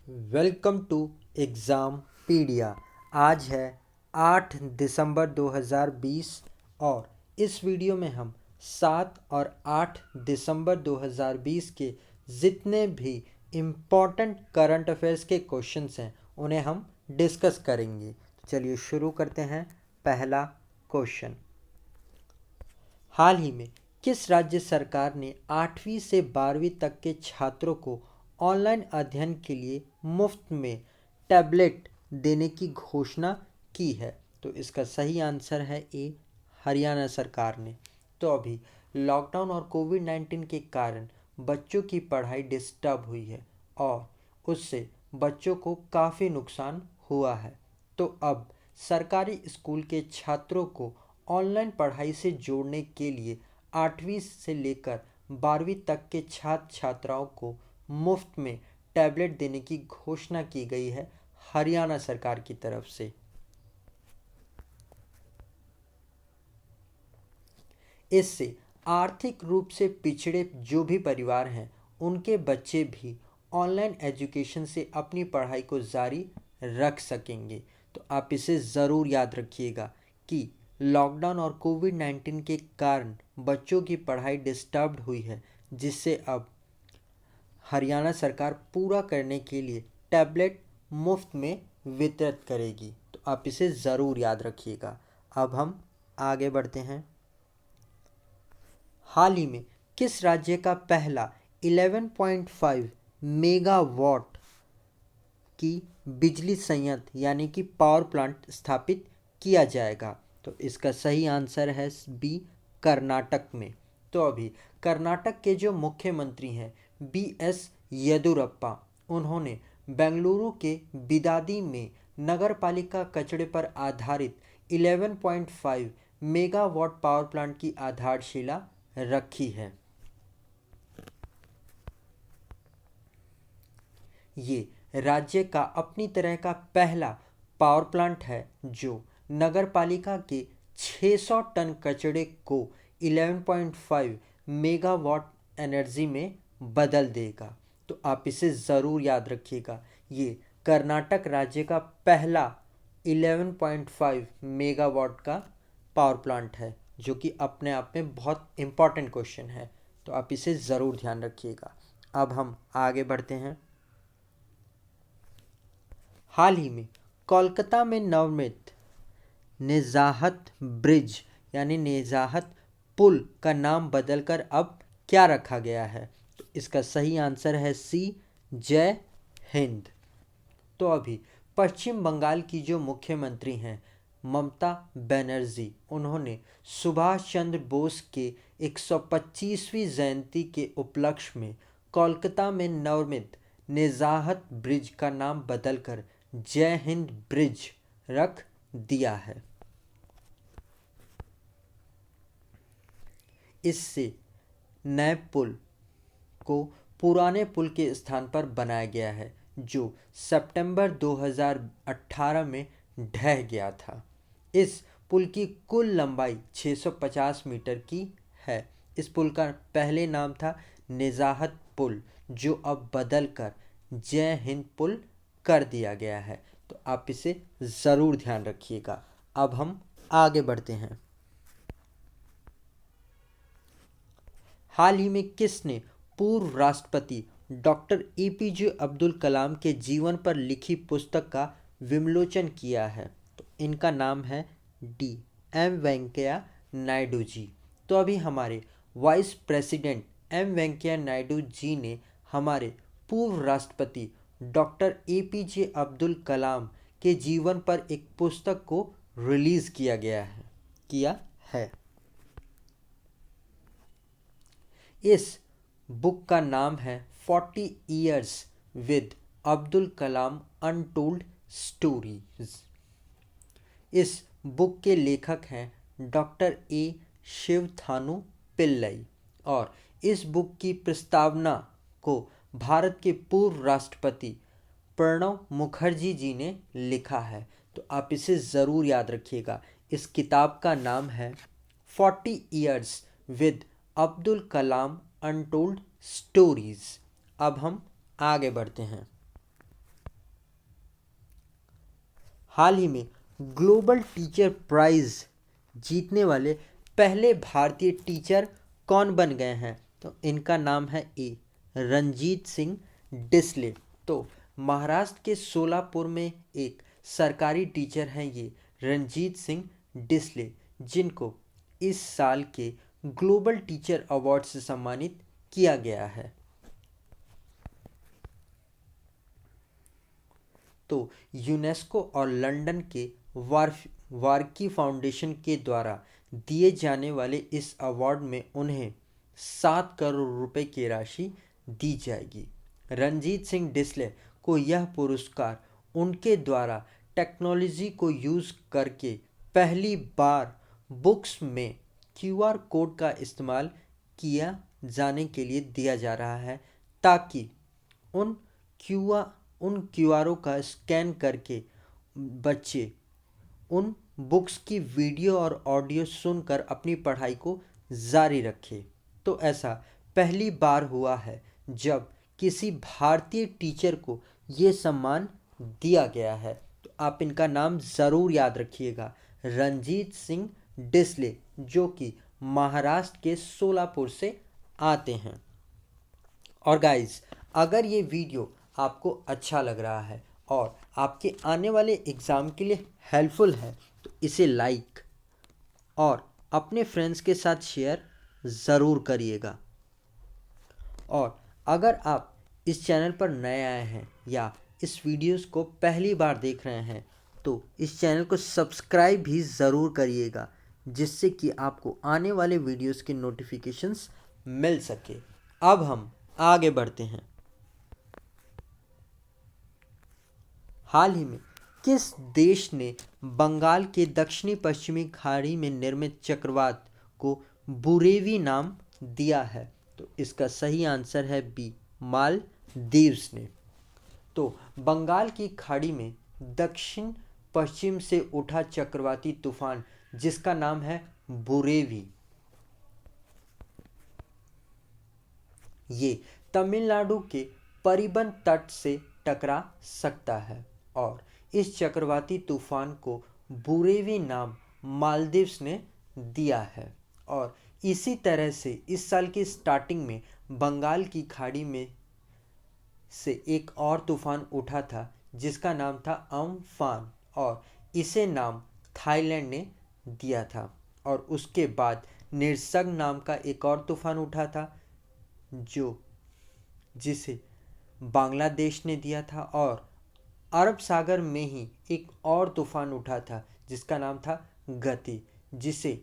Welcome to exam पीडिया। आज है 8 दिसंबर 2020 और इस वीडियो में हम 7 और 8 दिसंबर 2020 के जितने भी इम्पॉर्टेंट करंट अफेयर्स के क्वेश्चंस हैं उन्हें हम डिस्कस करेंगे। तो चलिए शुरू करते हैं। पहला क्वेश्चन, हाल ही में किस राज्य सरकार ने 8वीं से 12वीं तक के छात्रों को ऑनलाइन अध्ययन के लिए मुफ्त में टैबलेट देने की घोषणा की है? तो इसका सही आंसर है ए, हरियाणा सरकार ने। तो अभी लॉकडाउन और कोविड-19 के कारण बच्चों की पढ़ाई डिस्टर्ब हुई है और उससे बच्चों को काफ़ी नुकसान हुआ है। तो अब सरकारी स्कूल के छात्रों को ऑनलाइन पढ़ाई से जोड़ने के लिए 8वीं से लेकर 12वीं तक के छात्र छात्राओं को मुफ्त में टैबलेट देने की घोषणा की गई है हरियाणा सरकार की तरफ से। इससे आर्थिक रूप से पिछड़े जो भी परिवार हैं उनके बच्चे भी ऑनलाइन एजुकेशन से अपनी पढ़ाई को जारी रख सकेंगे। तो आप इसे ज़रूर याद रखिएगा कि लॉकडाउन और कोविड-19 के कारण बच्चों की पढ़ाई डिस्टर्ब्ड हुई है, जिससे अब हरियाणा सरकार पूरा करने के लिए टैबलेट मुफ्त में वितरित करेगी। तो आप इसे ज़रूर याद रखिएगा। अब हम आगे बढ़ते हैं। हाल ही में किस राज्य का पहला 11.5 मेगावाट की बिजली संयंत्र यानी कि पावर प्लांट स्थापित किया जाएगा? तो इसका सही आंसर है बी, कर्नाटक में। तो अभी कर्नाटक के जो मुख्यमंत्री हैं बी.एस. येदियुरप्पा, उन्होंने बेंगलुरु के बिदादी में नगर पालिका कचरे पर आधारित 11.5 मेगावाट पावर प्लांट की आधारशिला रखी है। ये राज्य का अपनी तरह का पहला पावर प्लांट है जो नगर पालिका के 600 टन कचरे को 11.5 मेगावाट एनर्जी में बदल देगा। तो आप इसे ज़रूर याद रखिएगा। ये कर्नाटक राज्य का पहला 11.5 मेगावाट का पावर प्लांट है, जो कि अपने आप में बहुत इम्पॉर्टेंट क्वेश्चन है। तो आप इसे ज़रूर ध्यान रखिएगा। अब हम आगे बढ़ते हैं। हाल ही में कोलकाता में नवनिर्मित नेजाहत ब्रिज यानी नेजाहत पुल का नाम बदलकर अब क्या रखा गया है? तो इसका सही आंसर है सी, जय हिंद। तो अभी पश्चिम बंगाल की जो मुख्यमंत्री हैं ममता बनर्जी, उन्होंने सुभाष चंद्र बोस के 125वीं जयंती के उपलक्ष्य में कोलकाता में नवनिर्मित नेजाहत ब्रिज का नाम बदलकर जय हिंद ब्रिज रख दिया है। इससे नए पुल को पुराने पुल के स्थान पर बनाया गया है, जो सितंबर 2018 में ढह गया था। इस पुल की कुल लंबाई 650 मीटर की है। इस पुल का पहले नाम था नेजाहत पुल, जो अब बदल कर जय हिंद पुल कर दिया गया है। तो आप इसे ज़रूर ध्यान रखिएगा। अब हम आगे बढ़ते हैं। हाल ही में किसने पूर्व राष्ट्रपति डॉक्टर एपीजे अब्दुल कलाम के जीवन पर लिखी पुस्तक का विमोचन किया है? तो इनका नाम है डी, एम वेंकैया नायडू जी। तो अभी हमारे vice president M Venkaiah Naidu ji ने हमारे पूर्व राष्ट्रपति डॉक्टर एपीजे अब्दुल कलाम के जीवन पर एक पुस्तक को रिलीज़ किया है। इस बुक का नाम है 40 years with Abdul Kalam untold stories. इस बुक के लेखक हैं डॉक्टर ए शिवथानु पिल्लई और इस बुक की प्रस्तावना को भारत के पूर्व राष्ट्रपति प्रणब मुखर्जी जी ने लिखा है। तो आप इसे ज़रूर याद रखिएगा। इस किताब का नाम है 40 years with Abdul Kalam untold stories. अब हम आगे बढ़ते हैं। हाल ही में ग्लोबल टीचर प्राइज़ जीतने वाले पहले भारतीय टीचर कौन बन गए हैं? तो इनका नाम है ए रंजीत सिंह डिसले। तो महाराष्ट्र के सोलापुर में एक सरकारी टीचर हैं ये रंजीत सिंह डिसले, जिनको इस साल के ग्लोबल टीचर अवार्ड से सम्मानित किया गया है। तो यूनेस्को और लंदन के वार्की फाउंडेशन के द्वारा दिए जाने वाले इस अवार्ड में उन्हें 7 करोड़ रुपए की राशि दी जाएगी। रंजीत सिंह डिसले को यह पुरस्कार उनके द्वारा टेक्नोलॉजी को यूज़ करके पहली बार बुक्स में क्यूआर कोड का इस्तेमाल किया जाने के लिए दिया जा रहा है, ताकि उन क्यूआरों का स्कैन करके बच्चे उन बुक्स की वीडियो और ऑडियो सुनकर अपनी पढ़ाई को जारी रखे। तो ऐसा पहली बार हुआ है जब किसी भारतीय टीचर को ये सम्मान दिया गया है। तो आप इनका नाम ज़रूर याद रखिएगा, रंजीत सिंह डिसले, जो कि महाराष्ट्र के सोलापुर से आते हैं। और गाइज, अगर ये वीडियो आपको अच्छा लग रहा है और आपके आने वाले एग्ज़ाम के लिए हेल्पफुल है तो इसे लाइक और अपने फ्रेंड्स के साथ शेयर ज़रूर करिएगा। और अगर आप इस चैनल पर नए आए हैं या इस वीडियोस को पहली बार देख रहे हैं तो इस चैनल को सब्सक्राइब भी ज़रूर करिएगा, जिससे कि आपको आने वाले वीडियोस के नोटिफिकेशंस मिल सके। अब हम आगे बढ़ते हैं। हाल ही में किस देश ने बंगाल के दक्षिणी पश्चिमी खाड़ी में निर्मित चक्रवात को बुरेवी नाम दिया है? तो इसका सही आंसर है बी मालदीव्स ने। तो बंगाल की खाड़ी में दक्षिण पश्चिम से उठा चक्रवाती तूफान जिसका नाम है बुरेवी, ये तमिलनाडु के परिबन तट से टकरा सकता है और इस चक्रवाती तूफान को बुरेवी नाम मालदीव्स ने दिया है। और इसी तरह से इस साल की स्टार्टिंग में बंगाल की खाड़ी में से एक और तूफान उठा था जिसका नाम था अम्फान, और इसे नाम थाईलैंड ने दिया था। और उसके बाद निसर्ग नाम का एक और तूफान उठा था जिसे बांग्लादेश ने दिया था, और अरब सागर में ही एक और तूफान उठा था जिसका नाम था गति, जिसे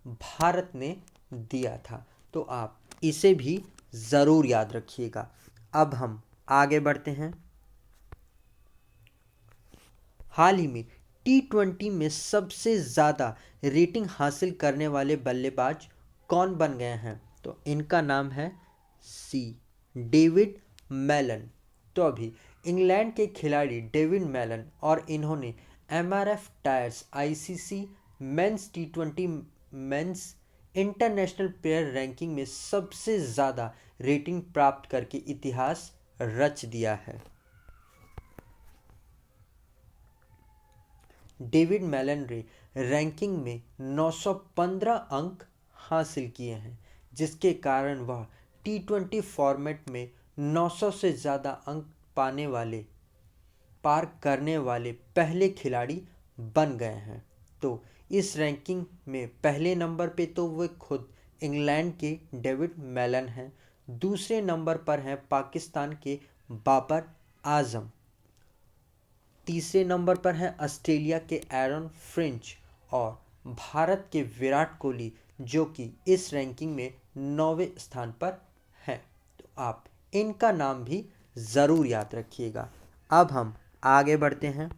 भारत ने दिया था। तो आप इसे भी ज़रूर याद रखिएगा। अब हम आगे बढ़ते हैं। हाल ही में T20 में सबसे ज़्यादा रेटिंग हासिल करने वाले बल्लेबाज कौन बन गए हैं? तो इनका नाम है सी डेविड मेलन। तो अभी इंग्लैंड के खिलाड़ी डेविड मेलन, और इन्होंने MRF tyres ICC men's T20 men's international player ranking में सबसे ज़्यादा रेटिंग प्राप्त करके इतिहास रच दिया है। डेविड मेलन ने रैंकिंग में 915 अंक हासिल किए हैं, जिसके कारण वह T20 फॉर्मेट में 900 से ज़्यादा अंक पार करने वाले पहले खिलाड़ी बन गए हैं। तो इस रैंकिंग में पहले नंबर पे तो वे खुद इंग्लैंड के डेविड मेलन हैं, दूसरे नंबर पर हैं पाकिस्तान के बाबर आजम, तीसरे नंबर पर हैं ऑस्ट्रेलिया के एरन फिंच, और भारत के विराट कोहली, जो कि इस रैंकिंग में 9वें स्थान पर हैं। तो आप इनका नाम भी ज़रूर याद रखिएगा। अब हम आगे बढ़ते हैं।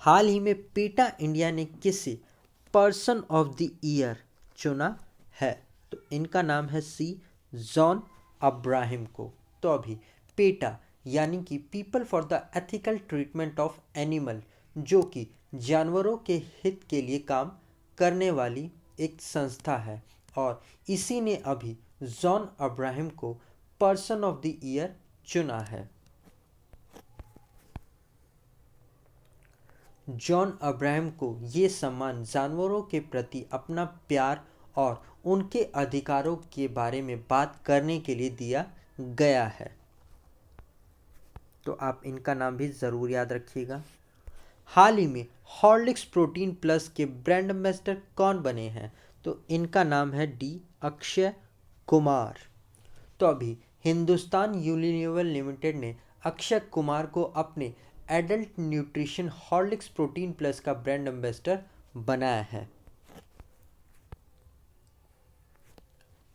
हाल ही में पेटा इंडिया ने किसे पर्सन ऑफ द ईयर चुना है? तो इनका नाम है सी जॉन अब्राहिम को। तो अभी पेटा यानी कि people for the ethical treatment of animal, जो कि जानवरों के हित के लिए काम करने वाली एक संस्था है, और इसी ने अभी जॉन अब्राहिम को पर्सन ऑफ द ईयर चुना है। जॉन अब्राहम को ये सम्मान जानवरों के प्रति अपना प्यार और उनके अधिकारों के बारे में बात करने के लिए दिया गया है। तो आप इनका नाम भी ज़रूर याद रखिएगा। हाल ही में हॉर्लिक्स प्रोटीन प्लस के ब्रांड एम्बेसडर कौन बने हैं? तो इनका नाम है डी अक्षय कुमार। तो अभी हिंदुस्तान यूनिलीवर लिमिटेड ने अक्षय कुमार को अपने adult nutrition Horlicks protein plus का ब्रांड एम्बेसडर बनाया है।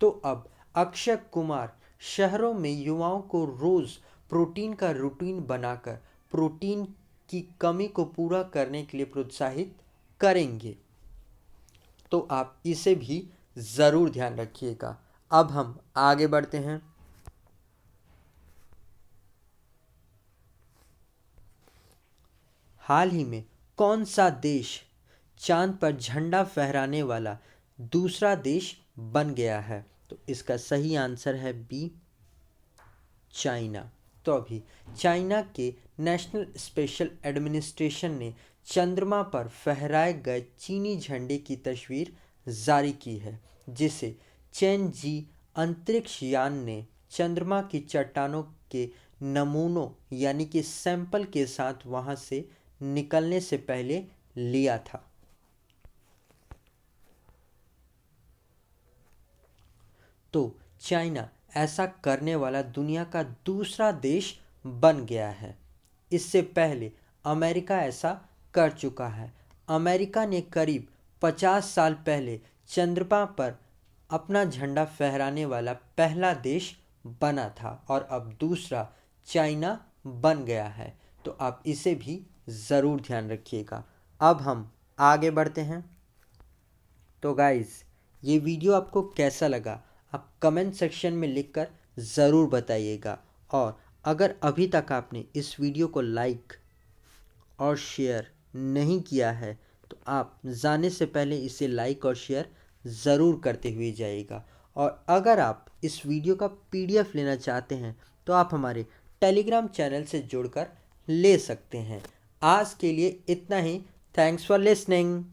तो अब अक्षय कुमार शहरों में युवाओं को रोज प्रोटीन का रूटीन बनाकर प्रोटीन की कमी को पूरा करने के लिए प्रोत्साहित करेंगे। तो आप इसे भी ज़रूर ध्यान रखिएगा। अब हम आगे बढ़ते हैं। हाल ही में कौन सा देश चांद पर झंडा फहराने वाला दूसरा देश बन गया है? तो इसका सही आंसर है बी, चाइना। तो अभी चाइना के नेशनल स्पेशल एडमिनिस्ट्रेशन ने चंद्रमा पर फहराए गए चीनी झंडे की तस्वीर जारी की है, जिसे चेन जी अंतरिक्ष यान ने चंद्रमा की चट्टानों के नमूनों यानी कि सैंपल के साथ वहां से निकलने से पहले लिया था। तो चाइना ऐसा करने वाला दुनिया का दूसरा देश बन गया है। इससे पहले अमेरिका ऐसा कर चुका है। अमेरिका ने करीब 50 साल पहले चंद्रमा पर अपना झंडा फहराने वाला पहला देश बना था और अब दूसरा चाइना बन गया है। तो आप इसे भी ज़रूर ध्यान रखिएगा। अब हम आगे बढ़ते हैं। तो गाइस, ये वीडियो आपको कैसा लगा आप कमेंट सेक्शन में लिखकर ज़रूर बताइएगा। और अगर अभी तक आपने इस वीडियो को लाइक और शेयर नहीं किया है तो आप जाने से पहले इसे लाइक और शेयर ज़रूर करते हुए जाइएगा। और अगर आप इस वीडियो का PDF लेना चाहते हैं तो आप हमारे टेलीग्राम चैनल से जुड़कर ले सकते हैं। आज के लिए इतना ही। Thanks for listening.